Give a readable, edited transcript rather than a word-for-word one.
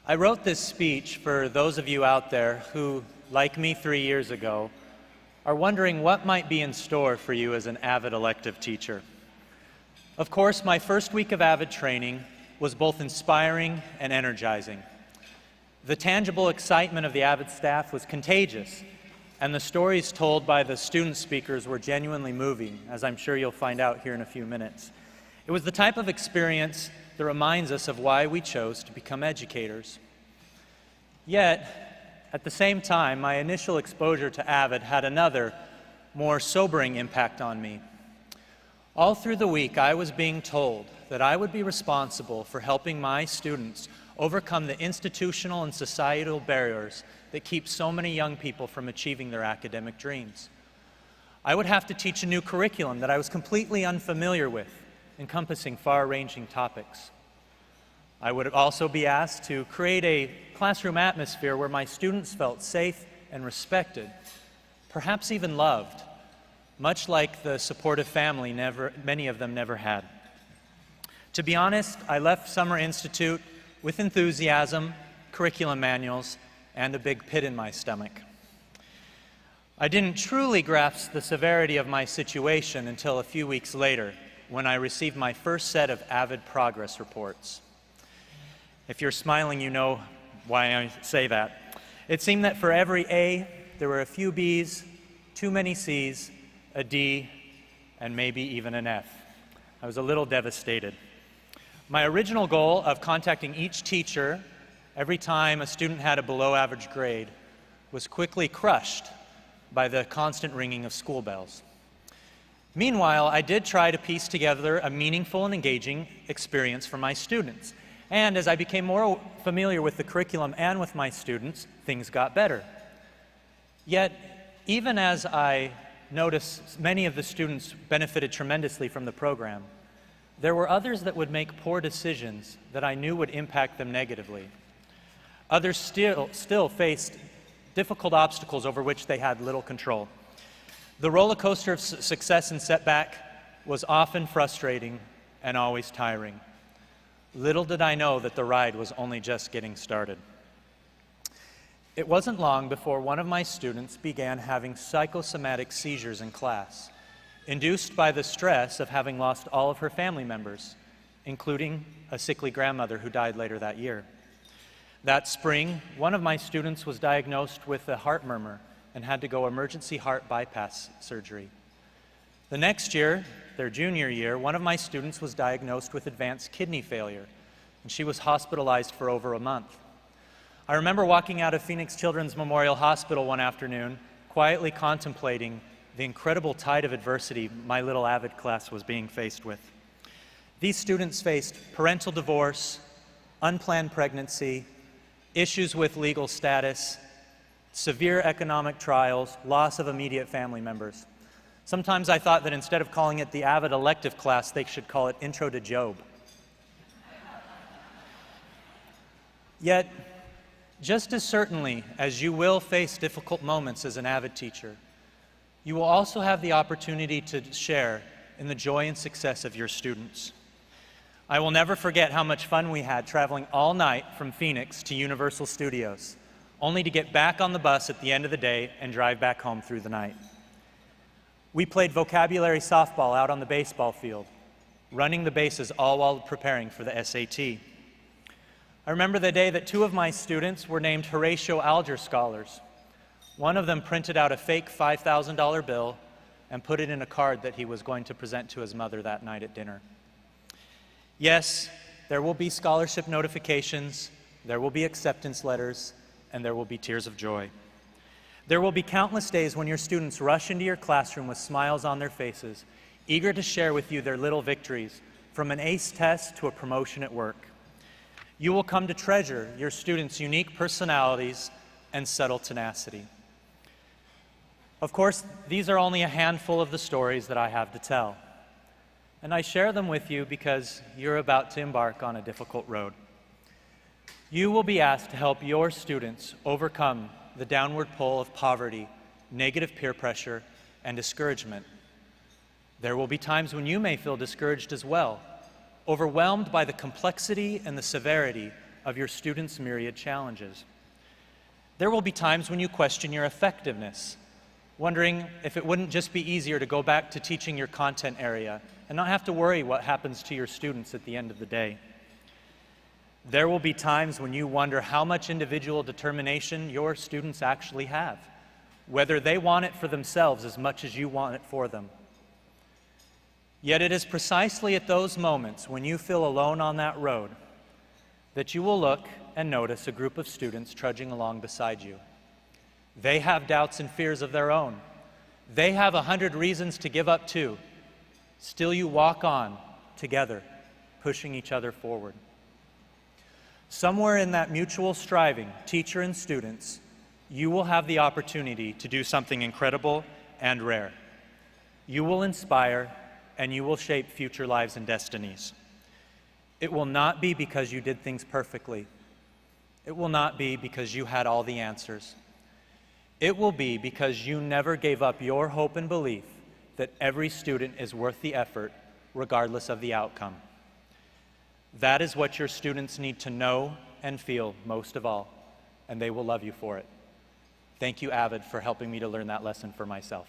I wrote this speech for those of you out there who, like me 3 years ago, are wondering what might be in store for you as an AVID elective teacher. Of course, my first week of AVID training was both inspiring and energizing. The tangible excitement of the AVID staff was contagious, and the stories told by the student speakers were genuinely moving, as I'm sure you'll find out here in a few minutes. It was the type of experience that reminds us of why we chose to become educators. Yet, at the same time, my initial exposure to AVID had another, more sobering impact on me. All through the week, I was being told that I would be responsible for helping my students overcome the institutional and societal barriers that keep so many young people from achieving their academic dreams. I would have to teach a new curriculum that I was completely unfamiliar with, encompassing far-ranging topics. I would also be asked to create a classroom atmosphere where my students felt safe and respected, perhaps even loved, much like the supportive family many of them never had. To be honest, I left Summer Institute with enthusiasm, curriculum manuals, and a big pit in my stomach. I didn't truly grasp the severity of my situation until a few weeks later, when I received my first set of AVID progress reports. If you're smiling, you know why I say that. It seemed that for every A, there were a few Bs, too many Cs, a D, and maybe even an F. I was a little devastated. My original goal of contacting each teacher every time a student had a below-average grade was quickly crushed by the constant ringing of school bells. Meanwhile, I did try to piece together a meaningful and engaging experience for my students. And as I became more familiar with the curriculum and with my students, things got better. Yet, even as I noticed many of the students benefited tremendously from the program, there were others that would make poor decisions that I knew would impact them negatively. Others still faced difficult obstacles over which they had little control. The roller coaster of success and setback was often frustrating and always tiring. Little did I know that the ride was only just getting started. It wasn't long before one of my students began having psychosomatic seizures in class, induced by the stress of having lost all of her family members, including a sickly grandmother who died later that year. That spring, one of my students was diagnosed with a heart murmur and had to go emergency heart bypass surgery. The next year, their junior year, one of my students was diagnosed with advanced kidney failure, and she was hospitalized for over a month. I remember walking out of Phoenix Children's Memorial Hospital one afternoon, quietly contemplating the incredible tide of adversity my little AVID class was being faced with. These students faced parental divorce, unplanned pregnancy, issues with legal status, severe economic trials, loss of immediate family members. Sometimes I thought that instead of calling it the AVID elective class, they should call it Intro to Job. Yet, just as certainly as you will face difficult moments as an AVID teacher, you will also have the opportunity to share in the joy and success of your students. I will never forget how much fun we had traveling all night from Phoenix to Universal Studios, only to get back on the bus at the end of the day and drive back home through the night. We played vocabulary softball out on the baseball field, running the bases all while preparing for the SAT. I remember the day that 2 of my students were named Horatio Alger Scholars. One of them printed out a fake $5,000 bill and put it in a card that he was going to present to his mother that night at dinner. Yes, there will be scholarship notifications, there will be acceptance letters, and there will be tears of joy. There will be countless days when your students rush into your classroom with smiles on their faces, eager to share with you their little victories, from an ACE test to a promotion at work. You will come to treasure your students' unique personalities and subtle tenacity. Of course, these are only a handful of the stories that I have to tell. And I share them with you because you're about to embark on a difficult road. You will be asked to help your students overcome the downward pull of poverty, negative peer pressure, and discouragement. There will be times when you may feel discouraged as well, overwhelmed by the complexity and the severity of your students' myriad challenges. There will be times when you question your effectiveness, wondering if it wouldn't just be easier to go back to teaching your content area and not have to worry what happens to your students at the end of the day. There will be times when you wonder how much individual determination your students actually have, whether they want it for themselves as much as you want it for them. Yet it is precisely at those moments when you feel alone on that road that you will look and notice a group of students trudging along beside you. They have doubts and fears of their own. They have 100 reasons to give up too. Still you walk on together, pushing each other forward. Somewhere in that mutual striving, teacher and students, you will have the opportunity to do something incredible and rare. You will inspire and you will shape future lives and destinies. It will not be because you did things perfectly. It will not be because you had all the answers. It will be because you never gave up your hope and belief that every student is worth the effort, regardless of the outcome. That is what your students need to know and feel most of all, and they will love you for it. Thank you, AVID, for helping me to learn that lesson for myself.